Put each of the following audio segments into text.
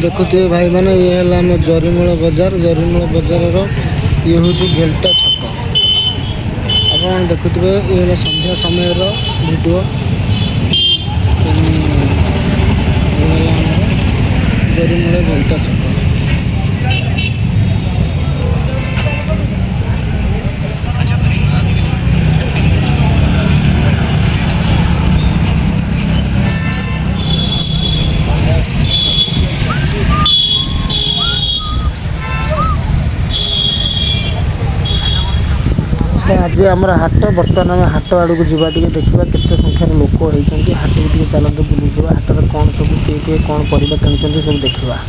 देखुए भाई मैंने ये है आम जरीमूल बजार ये हूँ गेल्टा छक आप देखुए ये संध्या समय भिडियो जरीमूल गेल्टा छक आज आम हाट बर्तमान आम हाट आड़ को जावा देखा केते संख्यार लोक होती हाट को चलते बुली जावा हाट में कौन सब किए कौन परिवा किणुंट सब देखा।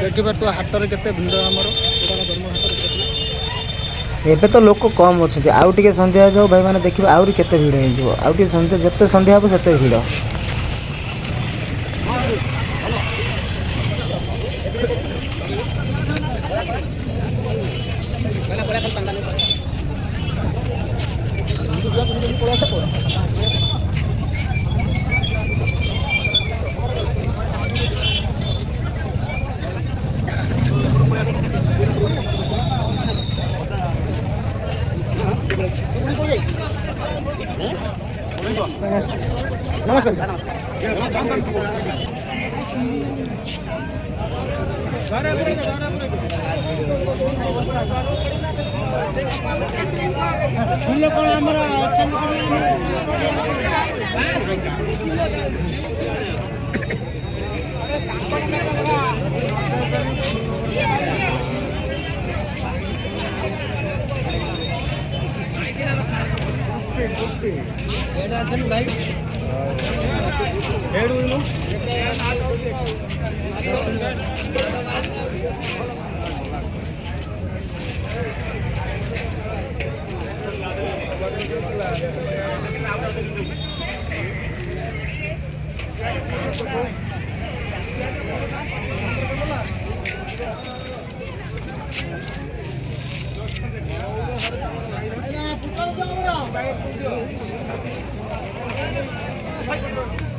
देखिए तो हाट में केते भिड़ आमर एबे तो लोक कम अच्छे आउ टे सन्ध्या जाओ भाई मैंने देखिए आउरी केते भिड़ हो आउ सन्ध्या जिते सन्ध्या हम से भिड़ नमस्कार भाई Thank you.